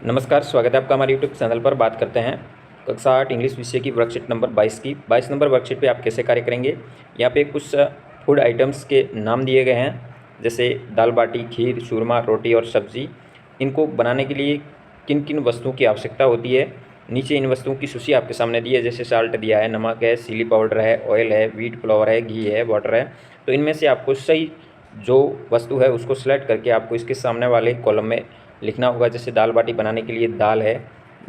नमस्कार, स्वागत है आपका हमारे यूट्यूब चैनल पर। बात करते हैं कक्षा 8 इंग्लिश विषय की वर्कशीट नंबर 22 की। 22 नंबर वर्कशीट पे आप कैसे कार्य करेंगे। यहाँ पे कुछ फूड आइटम्स के नाम दिए गए हैं, जैसे दाल बाटी, खीर, चूरमा, रोटी और सब्ज़ी। इनको बनाने के लिए किन किन वस्तुओं की आवश्यकता होती है। नीचे इन वस्तुओं की सूची आपके सामने दी है, जैसे साल्ट दिया है, नमक है, चिली पाउडर है, ऑयल है, व्हीट फ्लावर है, घी है, वाटर है। तो इनमें से आपको सही जो वस्तु है उसको सेलेक्ट करके आपको इसके सामने वाले कॉलम में लिखना होगा। जैसे दाल बाटी बनाने के लिए दाल है,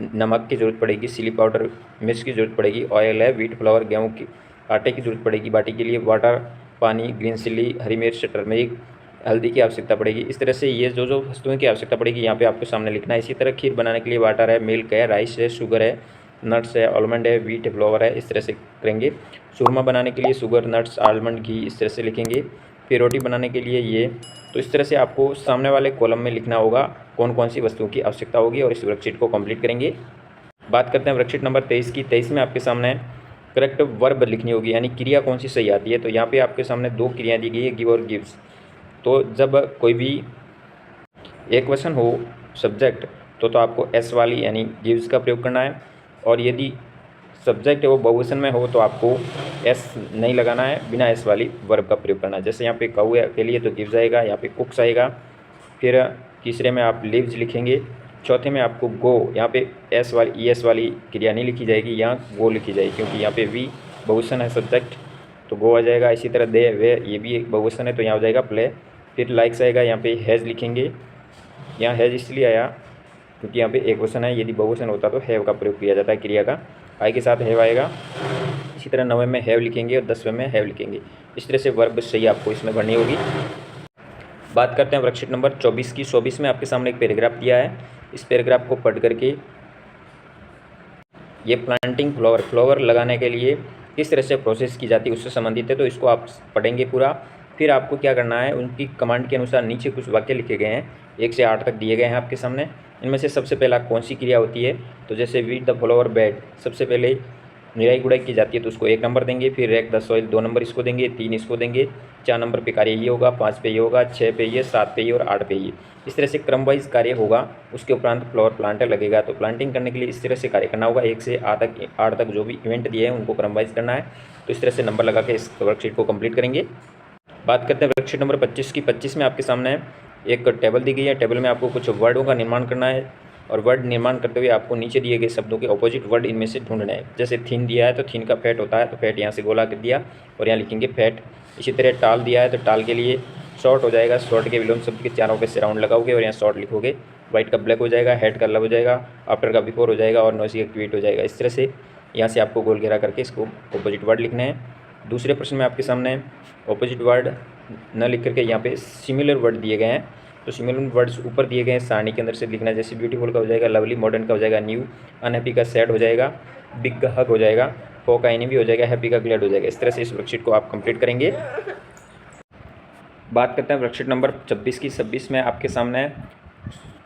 नमक की ज़रूरत पड़ेगी, चिली पाउडर मिर्च की ज़रूरत पड़ेगी, ऑयल है, व्हीट फ्लावर गेहूँ की आटे की ज़रूरत पड़ेगी, बाटी के लिए वाटर, पानी, ग्रीन चिली, हरी मिर्च, टर्मरिक, हल्दी की आवश्यकता पड़ेगी। इस तरह से ये जो वस्तुओं की आवश्यकता पड़ेगी यहाँ पे आपको सामने लिखना है। इसी तरह खीर बनाने के लिए वाटर है, मिल्क है, राइस है, शुगर है, नट्स है, आलमंड है, व्हीट है, फ्लावर है। इस तरह से करेंगे। चूरमा बनाने के लिए शुगर, नट्स, आलमंड, घी, इस तरह से लिखेंगे। फिर रोटी बनाने के लिए ये। तो इस तरह से आपको सामने वाले कॉलम में लिखना होगा कौन कौन सी वस्तुओं की आवश्यकता होगी और इस वर्कशीट को कंप्लीट करेंगे। बात करते हैं वर्कशीट नंबर 23 की। 23 में आपके सामने करेक्ट वर्ब लिखनी होगी, यानी क्रिया कौन सी सही आती है। तो यहाँ पे आपके सामने दो क्रियाएं दी गई है, गिव और गिव्स। तो जब कोई भी एक क्वेश्चन हो सब्जेक्ट तो आपको एस वाली यानी गिव्स का प्रयोग करना है, और यदि सब्जेक्ट है वो बहुवचन में हो तो आपको एस नहीं लगाना है, बिना एस वाली वर्ब का प्रयोग करना है। जैसे यहाँ पे कौए के लिए तो गिव्स आएगा, यहाँ पे कुक्स आएगा। फिर तीसरे में आप लिव्स लिखेंगे। चौथे में आपको गो, यहाँ पे एस वाली ई एस वाली क्रिया नहीं लिखी जाएगी, यहाँ गो लिखी जाएगी, क्योंकि यहाँ पे वी बहुवचन है सब्जेक्ट, तो गो आ जाएगा। इसी तरह दे वे, ये भी एक बहुवचन है तो यहाँ हो जाएगा प्ले। फिर लाइक्स आएगा, यहाँ पे हैज़ लिखेंगे। यहाँ हैज़ इसलिए आया क्योंकि यहाँ पे एक वचन है, यदि बहुवचन होता तो हैव का प्रयोग किया जाता है क्रिया का, आई के साथ हैव आएगा। इसी तरह 9वें में हैव लिखेंगे और 10वें में हैव लिखेंगे। इस तरह से वर्ब सही आपको इसमें भरनी होगी। बात करते हैं वर्कशीट नंबर 24 की। 24 में आपके सामने एक पैराग्राफ दिया है। इस पैराग्राफ को पढ़ करके ये प्लांटिंग फ्लावर लगाने के लिए किस तरह से प्रोसेस की जाती है उससे संबंधित है, तो इसको आप पढ़ेंगे पूरा। फिर आपको क्या करना है, उनकी कमांड के अनुसार नीचे कुछ वाक्य लिखे गए हैं, 1 से 8 तक दिए गए हैं आपके सामने। इनमें से सबसे पहला कौन सी क्रिया होती है, तो जैसे वीट द फ्लावर बेड, सबसे पहले निराई गुड़ाई की जाती है तो उसको 1 नंबर देंगे। फिर रेक द सॉइल 2 नंबर इसको देंगे, 3 इसको देंगे, 4 नंबर पे कार्य ये होगा, 5 पे ये होगा, 6 पे ये, 7 पे ये और 8 पे ये। इस तरह से क्रम वाइज कार्य होगा। उसके उपरांत फ्लावर प्लांटर लगेगा। तो प्लांटिंग करने के लिए इस तरह से कार्य करना होगा। 1 से 8 तक जो भी इवेंट दिए हैं उनको क्रम वाइज करना है। तो इस तरह से नंबर लगा के इस वर्कशीट को कंप्लीट करेंगे। बात करते हैं वर्कशीट नंबर 25 की। 25 में आपके सामने एक टेबल दी गई है। टेबल में आपको कुछ वर्डों का निर्माण करना है, और वर्ड निर्माण करते हुए आपको नीचे दिए गए शब्दों के ऑपोजिट वर्ड इनमें से ढूंढना है। जैसे थीन दिया है तो थीन का फैट होता है, तो फैट यहाँ से गोला कर दिया और यहाँ लिखेंगे फैट। इसी तरह टाल दिया है तो टाल के लिए शॉर्ट हो जाएगा, शॉर्ट के विलोम शब्द के चारों पे से राउंड लगाओगे और यहाँ शॉर्ट लिखोगे। वाइट का ब्लैक हो जाएगा, हेड का लव हो जाएगा, आफ्टर का बिफोर हो जाएगा और नॉइसी का क्विट हो जाएगा। इस तरह से यहाँ से आपको गोल घेरा करके इसको ऑपोजिट वर्ड लिखने हैं। दूसरे प्रश्न में आपके सामने ऑपोजिट वर्ड न लिख करके यहाँ पे सिमिलर वर्ड दिए गए हैं। तो सिमिलर वर्ड्स ऊपर दिए गए हैं, सारणी के अंदर से लिखना है। जैसे ब्यूटीफुल का हो जाएगा लवली, मॉडर्न का हो जाएगा न्यू, अनहैप्पी का सैड हो जाएगा, बिग का हग हो जाएगा, फो का एनिमी हो जाएगा, हैप्पी का ग्लैड हो जाएगा। इस तरह से इस वर्कशीट को आप कंप्लीट करेंगे। बात करते हैं वर्कशीट नंबर 26 की। 26 में आपके सामने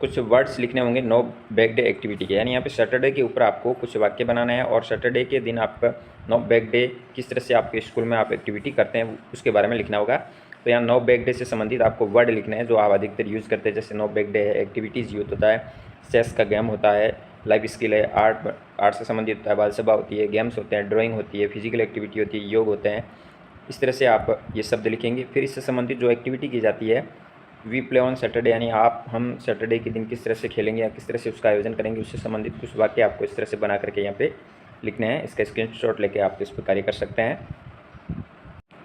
कुछ वर्ड्स लिखने होंगे नो बैक डे एक्टिविटी के, यानी यहाँ पे सैटरडे के ऊपर आपको कुछ वाक्य बनाना है, और सैटरडे के दिन आपका नो बैक डे किस तरह से आपके स्कूल में आप एक्टिविटी करते हैं उसके बारे में लिखना होगा। तो यहाँ नो बैक डे से संबंधित आपको वर्ड लिखने हैं जो आप अधिकतर यूज़ करते हैं। जैसे नो बैक डे है, एक्टिविटीज़ यूथ होता है, चेस का गेम होता है, लाइफ स्किल है, आर्ट से संबंधित होता है, बाल सभा होती है, गेम्स होते हैं, ड्राइंग होती है, फिजिकल एक्टिविटी होती है, योग होते हैं। इस तरह से आप ये शब्द लिखेंगे। फिर इससे संबंधित जो एक्टिविटी की जाती है, वी प्ले ऑन सैटरडे, यानी हम सैटरडे के दिन किस तरह से खेलेंगे या किस तरह से उसका आयोजन करेंगे, उससे संबंधित कुछ वाक्य आपको इस तरह से बना करके यहाँ पे लिखने हैं। इसका स्क्रीनशॉट लेके आप इस पर कार्य कर सकते हैं।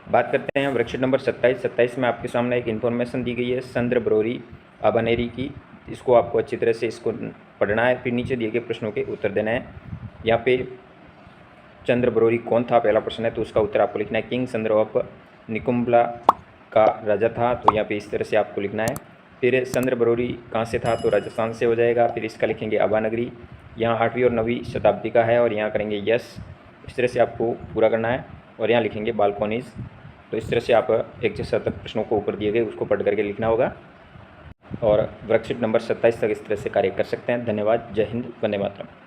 बात करते हैं वर्कशीट नंबर 27। 27 में आपके सामने एक इन्फॉर्मेशन दी गई है चंद्र बरोरी अबानेरी की। इसको आपको अच्छी तरह से इसको पढ़ना है। फिर नीचे दिए गए प्रश्नों के उत्तर देना है। यहाँ पे चंद्र बरोरी कौन था, पहला प्रश्न है, तो उसका उत्तर आपको लिखना है किंग चंद्र ऑफ निकुम्बला का राजा था, तो यहाँ पे इस तरह से आपको लिखना है। फिर चंद्र बरोरी कहाँ से था, तो राजस्थान से हो जाएगा। फिर इसका लिखेंगे अबानगरी, यहाँ 8वीं और 9वीं शताब्दी का है, और यहाँ करेंगे यस। इस तरह से आपको पूरा करना है, और यहाँ लिखेंगे बालकोनीज। तो इस तरह से आप 1 से 7 तक प्रश्नों को ऊपर दिए गए उसको पढ़ करके लिखना होगा, और वर्कशीट नंबर 27 तक इस तरह से कार्य कर सकते हैं। धन्यवाद। जय हिंद, वंदे मातरम।